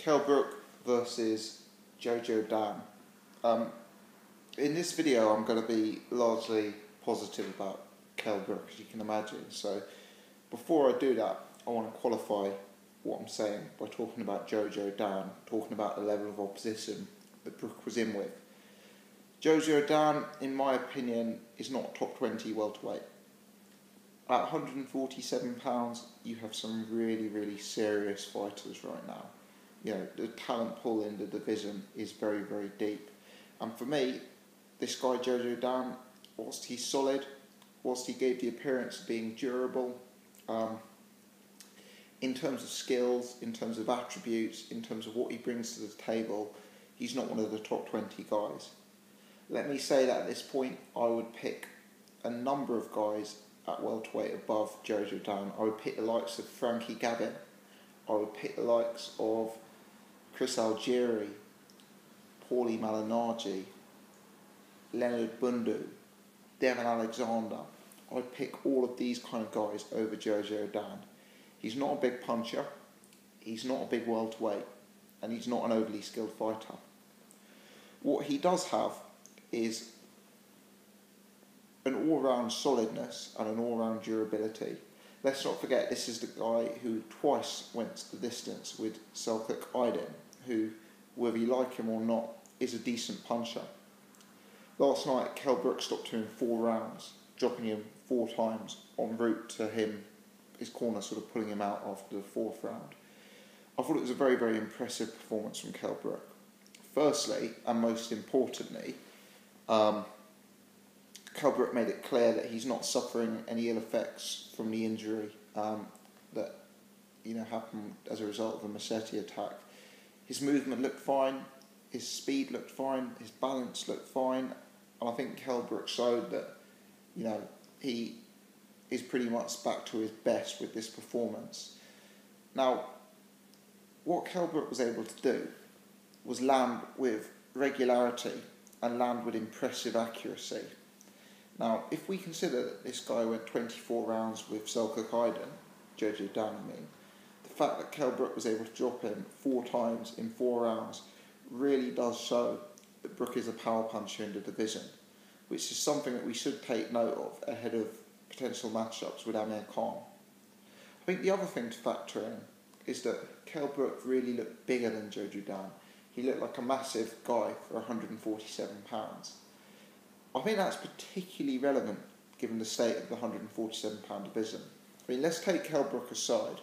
Kell Brook versus Jojo Dan. In this video I'm going to be largely positive about Kell Brook, as you can imagine. So before I do that, I want to qualify what I'm saying by talking about Jojo Dan, talking about the level of opposition that Brook was in with. Jojo Dan, in my opinion, is not top 20 welterweight. At £147, you have some really, really serious fighters right now. You know, the talent pool in the division is very, very deep. And for me, this guy Jojo Dan, whilst he's solid, whilst he gave the appearance of being durable, in terms of skills, in terms of attributes, in terms of what he brings to the table, he's not one of the top 20 guys. Let me say that at this point, I would pick a number of guys at welterweight above Jojo Dan. I would pick the likes of Frankie Gavin. I would pick the likes of Chris Algieri, Paulie Malignaggi, Leonard Bundu, Devon Alexander. I'd pick all of these kind of guys over Jojo Dan. He's not a big puncher, he's not a big welterweight, and he's not an overly skilled fighter. What he does have is an all-round solidness and an all-round durability. Let's not forget, this is the guy who twice went the distance with Selçuk Aydin, who, whether you like him or not, is a decent puncher. Last night, Kell Brook stopped him in 4 rounds, dropping him 4 times en route to his corner sort of pulling him out after the 4th round. I thought it was a very, very impressive performance from Kell Brook. Firstly, and most importantly, Kell Brook made it clear that he's not suffering any ill effects from the injury that happened as a result of the machete attack. His movement looked fine, his speed looked fine, his balance looked fine, and I think Kell Brook showed that he is pretty much back to his best with this performance. Now, what Kell Brook was able to do was land with regularity and land with impressive accuracy. Now, if we consider that this guy went 24 rounds with Selçuk Aydin, Jojo Dan, the fact that Kell Brook was able to drop him 4 times in 4 rounds really does show that Brook is a power puncher in the division, which is something that we should take note of ahead of potential matchups with Amir Khan. I think the other thing to factor in is that Kell Brook really looked bigger than Jojo Dan. He looked like a massive guy for £147. I think that's particularly relevant given the state of the £147 division. I mean, let's take Kell Brook aside.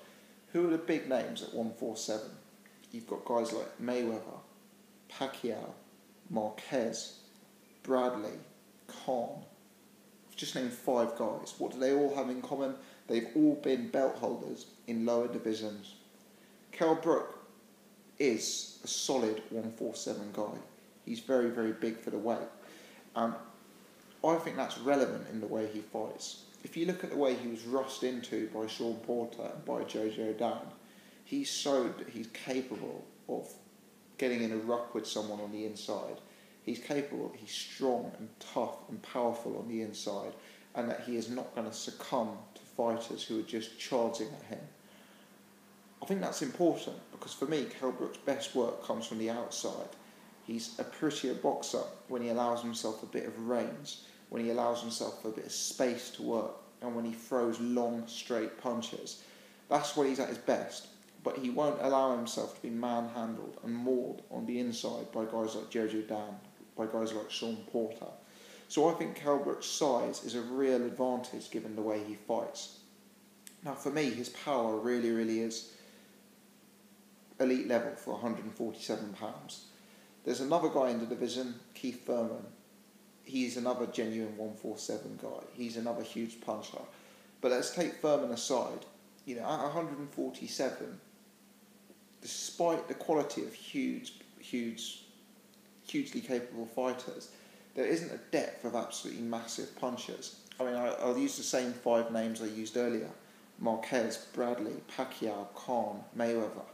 Who are the big names at 147? You've got guys like Mayweather, Pacquiao, Marquez, Bradley, Khan. I've just named 5 guys. What do they all have in common? They've all been belt holders in lower divisions. Kell Brook is a solid 147 guy. He's very, very big for the weight. And I think that's relevant in the way he fights. If you look at the way he was rushed into by Sean Porter and by Jojo Dan, he showed that he's capable of getting in a ruck with someone on the inside. He's capable, he's strong and tough and powerful on the inside, and that he is not going to succumb to fighters who are just charging at him. I think that's important because for me, Kell Brook's best work comes from the outside. He's a prettier boxer when he allows himself a bit of range, when he allows himself a bit of space to work, and when he throws long, straight punches. That's when he's at his best, but he won't allow himself to be manhandled and mauled on the inside by guys like Jojo Dan, by guys like Sean Porter. So I think Kell Brook's size is a real advantage given the way he fights. Now for me, his power really, really is elite level for £147. There's another guy in the division, Keith Thurman. He's another genuine 147 guy. He's another huge puncher. But let's take Thurman aside. At 147, despite the quality of hugely capable fighters, there isn't a depth of absolutely massive punchers. I mean, I'll use the same 5 names I used earlier. Marquez, Bradley, Pacquiao, Khan, Mayweather.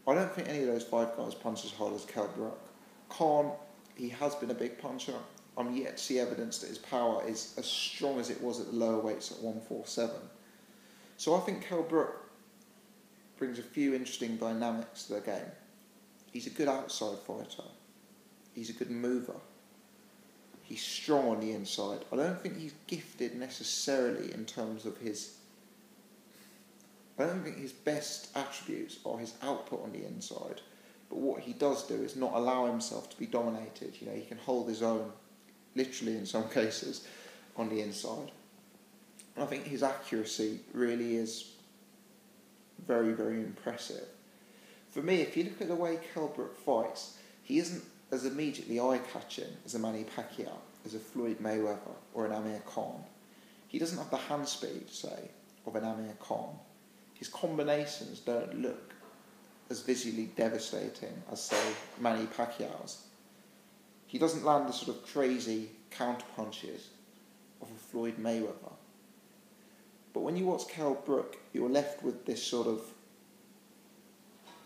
I don't think any of those 5 guys punch as hard as Kell Brook. Khan, he has been a big puncher. I'm yet to see evidence that his power is as strong as it was at the lower weights at 147. So I think Kell Brook brings a few interesting dynamics to the game. He's a good outside fighter. He's a good mover. He's strong on the inside. I don't think he's gifted necessarily in terms of his... I don't think his best attributes are his output on the inside. But what he does do is not allow himself to be dominated. You know, he can hold his own, literally in some cases, on the inside. And I think his accuracy really is very, very impressive. For me, if you look at the way Kell Brook fights, he isn't as immediately eye-catching as a Manny Pacquiao, as a Floyd Mayweather or an Amir Khan. He doesn't have the hand speed, say, of an Amir Khan. His combinations don't look as visually devastating as, say, Manny Pacquiao's. He doesn't land the sort of crazy counter-punches of a Floyd Mayweather. But when you watch Kell Brook, you're left with this sort of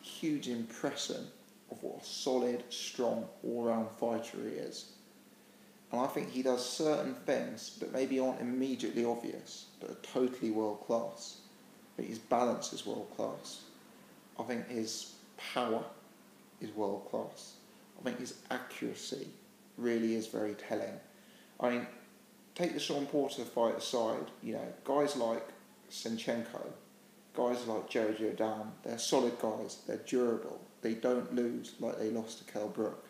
huge impression of what a solid, strong, all-round fighter he is. And I think he does certain things that maybe aren't immediately obvious, but are totally world-class. But his balance is world-class. I think his power is world-class. I think his accuracy really is very telling. I mean, take the Sean Porter fight aside, you know, guys like Senchenko, guys like Jojo Dan, they're solid guys, they're durable, they don't lose like they lost to Kell Brook.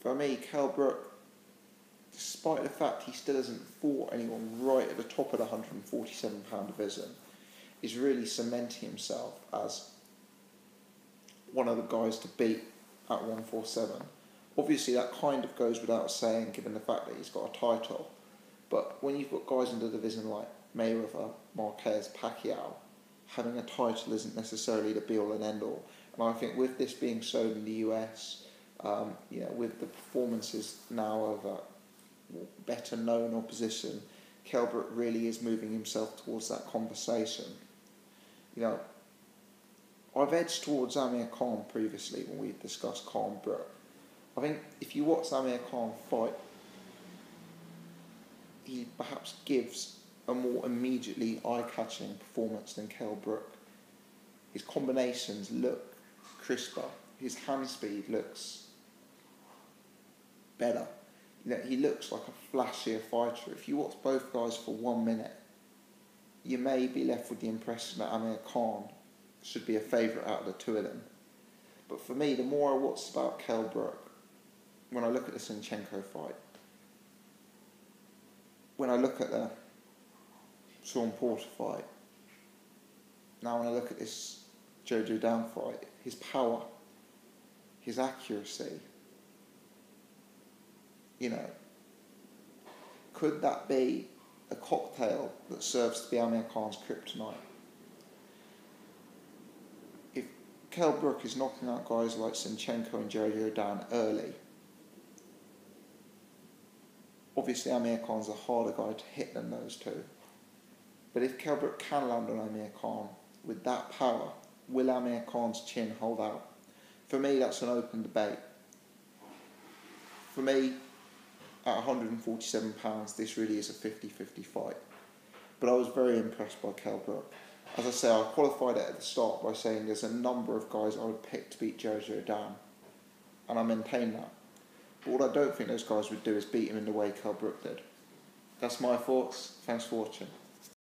For me, Kell Brook, despite the fact he still hasn't fought anyone right at the top of the 147-pound division, is really cementing himself as one of the guys to beat at 147. Obviously, that kind of goes without saying, given the fact that he's got a title. But when you've got guys in the division like Mayweather, Marquez, Pacquiao, having a title isn't necessarily the be-all and end-all. And I think with this being sold in the US, you know, with the performances now of a better-known opposition, Kell Brook really is moving himself towards that conversation. You know, I've edged towards Amir Khan previously when we discussed Khan Brook. I think if you watch Amir Khan fight, he perhaps gives a more immediately eye-catching performance than Kell Brook. His combinations look crisper. His hand speed looks better. You know, he looks like a flashier fighter. If you watch both guys for 1 minute, you may be left with the impression that Amir Khan should be a favourite out of the two of them. But for me, the more I watch about Kell Brook, when I look at the Senchenko fight, when I look at the Sean Porter fight, now when I look at this Jojo Dan fight, his power, his accuracy, you know, could that be a cocktail that serves to be Amir Khan's kryptonite? If Kell Brook is knocking out guys like Senchenko and Jojo Dan early, obviously Amir Khan's a harder guy to hit than those two. But if Kell Brook can land on Amir Khan with that power, will Amir Khan's chin hold out? For me, that's an open debate. For me, at £147, this really is a 50-50 fight. But I was very impressed by Kell Brook. As I say, I qualified it at the start by saying there's a number of guys I would pick to beat Jojo Dan, and I maintain that. But what I don't think those guys would do is beat him in the way Kell Brook did. That's my thoughts. Thanks for watching.